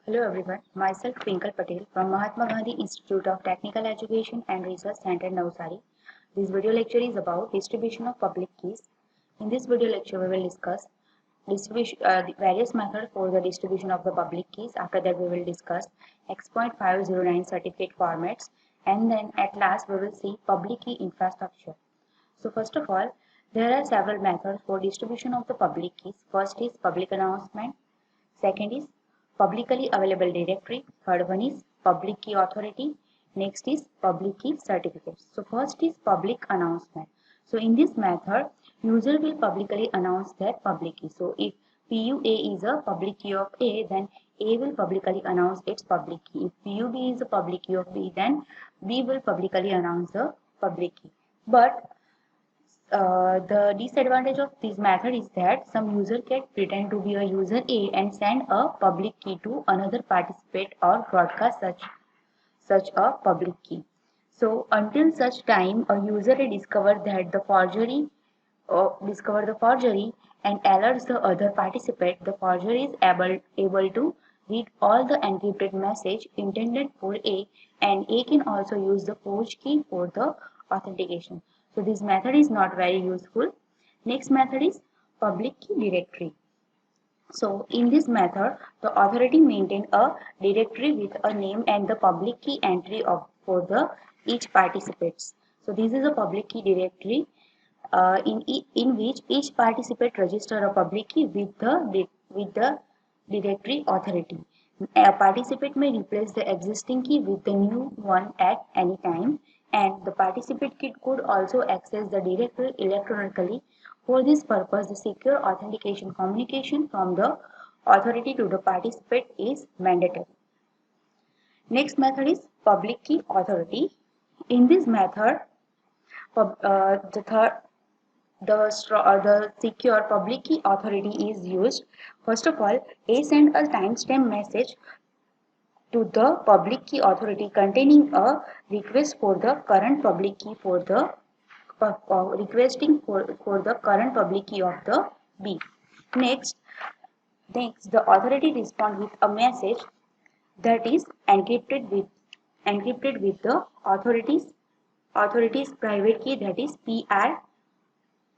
Hello everyone, myself Twinkle Patel from Mahatma Gandhi Institute of Technical Education and Research Center, Navsari. This video lecture is about distribution of public keys. In this video lecture, we will discuss the various methods for the distribution of the public keys. After that, we will discuss X.509 certificate formats, and then at last we will see public key infrastructure. So first of all, there are several methods for distribution of the public keys. First is public announcement. Second is publicly available directory. Third one is public key authority. Next is public key certificates. So first is public announcement. So in this method, user will publicly announce their public key. So if PUA is a public key of A, then A will publicly announce its public key. If PUB is a public key of B, then B will publicly announce the public key. But the disadvantage of this method is that some user can pretend to be a user A and send a public key to another participant or broadcast such a public key. So until such time a user discovers that the forgery and alerts the other participant, the forger is able to read all the encrypted message intended for A, and A can also use the forged key for the authentication. So this method is not very useful. Next method is public key directory. So in this method, the authority maintains a directory with a name and the public key entry for the each participants. So this is a public key directory in which each participant register a public key with the directory authority. A participant may replace the existing key with the new one at any time, and the participant key could also access the directory electronically. For this purpose, the secure authentication communication from the authority to the participant is mandatory. Next method is public key authority. In this method, the secure public key authority is used. First of all, A send a timestamp message to the public key authority containing a request for the current public key for the requesting for the current public key of the B. Next, the authority responds with a message that is encrypted with the authority's private key, that is PR,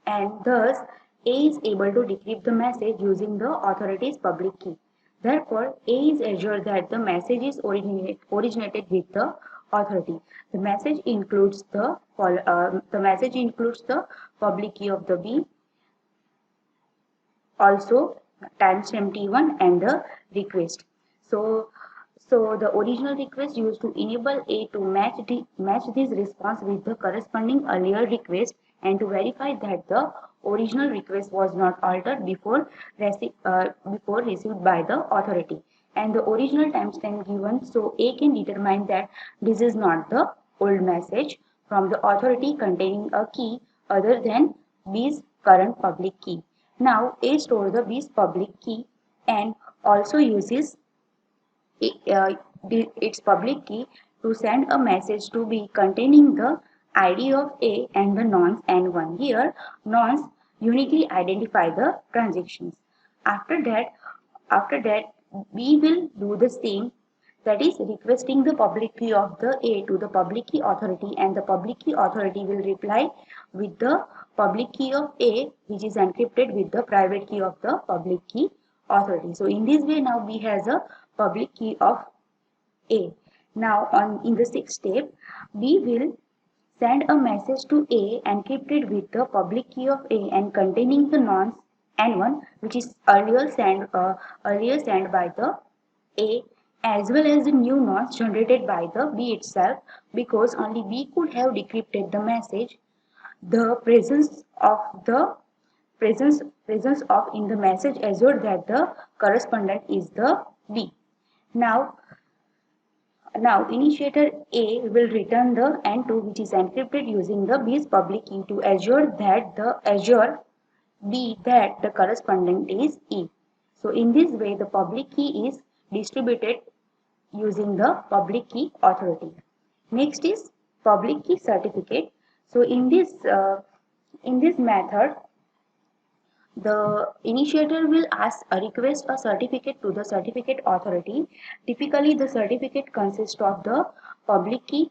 and thus A is able to decrypt the message using the authority's public key. Therefore, A is assured that the message is originated with the authority. The message includes the public key of the B, also timestamp T1 and the request. So the original request used to enable A to match this response with the corresponding earlier request, and to verify that the original request was not altered before received by the authority, and the original timestamp given, so A can determine that this is not the old message from the authority containing a key other than B's current public key. Now A stores the B's public key and also uses its public key to send a message to B containing the ID of A and the nonce N1. Here, nonce uniquely identify the transactions. After that, B will do the same, that is requesting the public key of the A to the public key authority, and the public key authority will reply with the public key of A, which is encrypted with the private key of the public key authority. So in this way, now B has a public key of A. Now in the sixth step, B will send a message to A encrypted with the public key of A and containing the nonce N1, which is earlier sent by the A, as well as the new nonce generated by the B itself, because only B could have decrypted the message. The presence of in the message assured that the correspondent is the B. Now initiator A will return the N2, which is encrypted using the B's public key, to assure B that the correspondent is E. So in this way, the public key is distributed using the public key authority. Next is public key certificate. So in this method, The initiator will ask a request a certificate to the certificate authority. Typically, the certificate consists of the public key.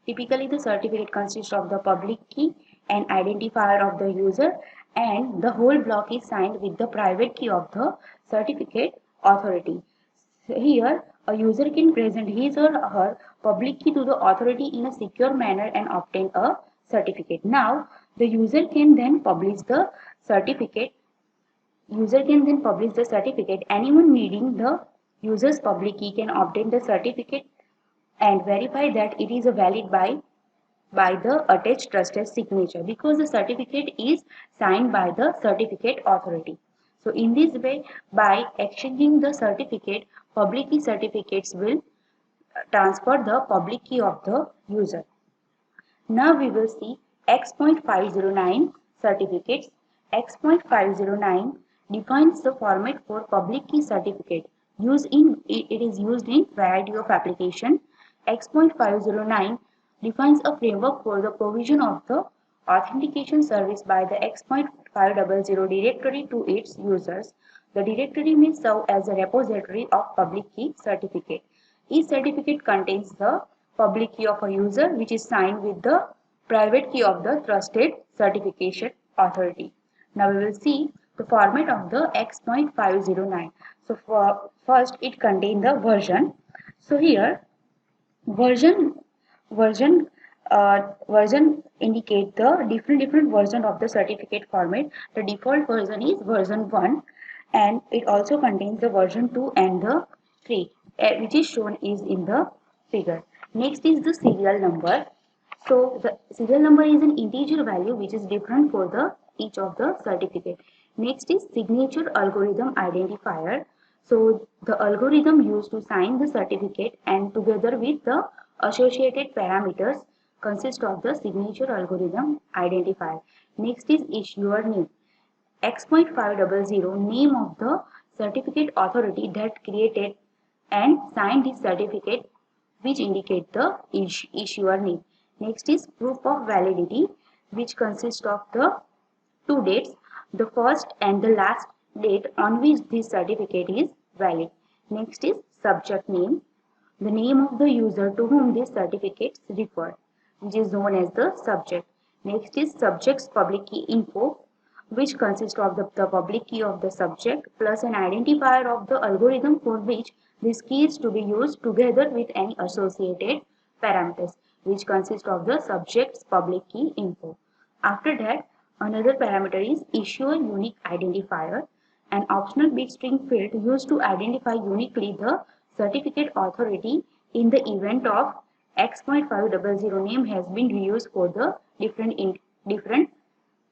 Typically, the certificate consists of the public key and identifier of the user, and the whole block is signed with the private key of the certificate authority. Here, a user can present his or her public key to the authority in a secure manner and obtain a certificate. Now, the user can then publish the certificate. User can then publish the certificate. Anyone needing the user's public key can obtain the certificate and verify that it is valid by the attached trusted signature, because the certificate is signed by the certificate authority. So in this way, by exchanging the certificate, public key certificates will transfer the public key of the user. Now we will see X.509 certificates. X.509 defines the format for public key certificate. It is used in variety of application. X.509 defines a framework for the provision of the authentication service by the X.500 directory to its users. The directory may serve as a repository of public key certificate. Each certificate contains the public key of a user, which is signed with the private key of the trusted certification authority. Now we will see the format of the X.509. So first it contains the version. So here version version version indicate the different version of the certificate format. The default version is version 1, and it also contains the version 2 and the 3, which is shown is in the figure. Next is the serial number. So the serial number is an integer value which is different for the each of the certificate. Next is signature algorithm identifier. So the algorithm used to sign the certificate and together with the associated parameters consist of the signature algorithm identifier. Next is issuer name. X.500 name of the certificate authority that created and signed this certificate, which indicate the issuer name. Next is proof of validity, which consists of the two dates, the first and the last date on which this certificate is valid. Next is subject name, the name of the user to whom this certificate is referred, which is known as the subject. Next is subject's public key info, which consists of the public key of the subject plus an identifier of the algorithm for which this key is to be used together with any associated parameters, which consist of the subject's public key info. After that, another parameter is issuer unique identifier, an optional bit string field used to identify uniquely the certificate authority in the event of X.500 name has been reused for the different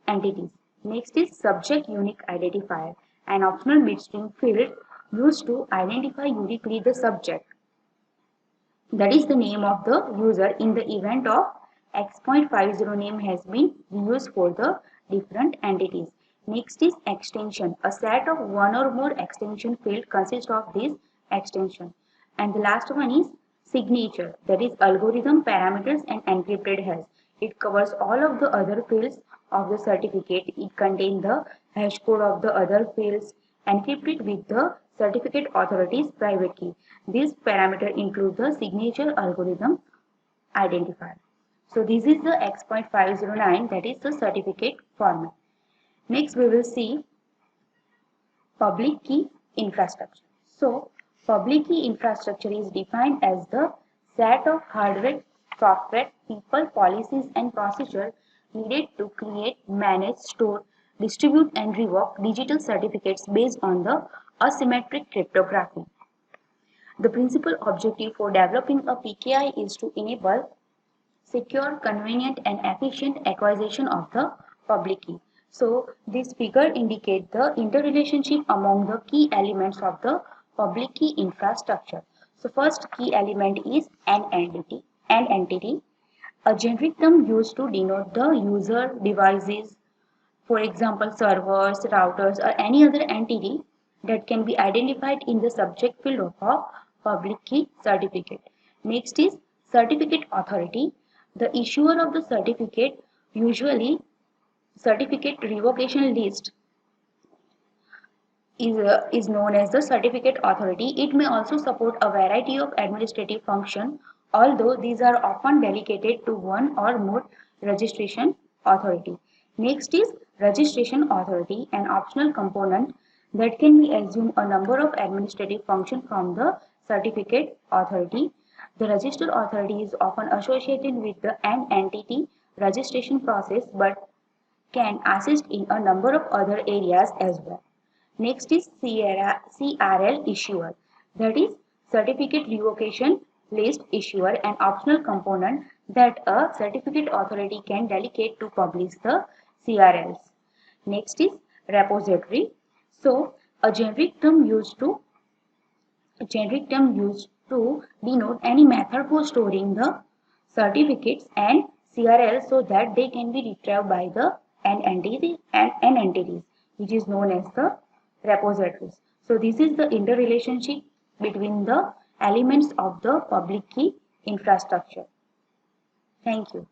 entities. Next is subject unique identifier, an optional bit string field used to identify uniquely the subject, that is the name of the user, in the event of X.50 name has been used for the different entities. Next is extension. A set of one or more extension field consists of this extension. And the last one is signature, that is algorithm parameters and encrypted hash. It covers all of the other fields of the certificate. It contains the hash code of the other fields encrypted with the certificate authority's private key. This parameter includes the signature algorithm identifier. So this is the X.509, that is the certificate format. Next we will see public key infrastructure. So public key infrastructure is defined as the set of hardware, software, people, policies and procedures needed to create, manage, store, distribute and revoke digital certificates based on the asymmetric cryptography. The principal objective for developing a PKI is to enable secure, convenient and efficient acquisition of the public key. So this figure indicates the interrelationship among the key elements of the public key infrastructure. So first key element is an entity. A generic term used to denote the user, devices, for example servers, routers or any other entity that can be identified in the subject field of a public key certificate. Next is certificate authority. The issuer of the certificate, usually certificate revocation list, is known as the certificate authority. It may also support a variety of administrative functions, although these are often delegated to one or more registration authority. Next is registration authority, an optional component that can be assume a number of administrative functions from the certificate authority. The registered authority is often associated with an entity registration process but can assist in a number of other areas as well. Next is CRL issuer, that is certificate revocation list issuer, an optional component that a certificate authority can delegate to publish the CRLs. Next is repository. So a generic term used to denote any method for storing the certificates and CRLs so that they can be retrieved by the an entities, which is known as the repositories. So this is the interrelationship between the elements of the public key infrastructure. Thank you.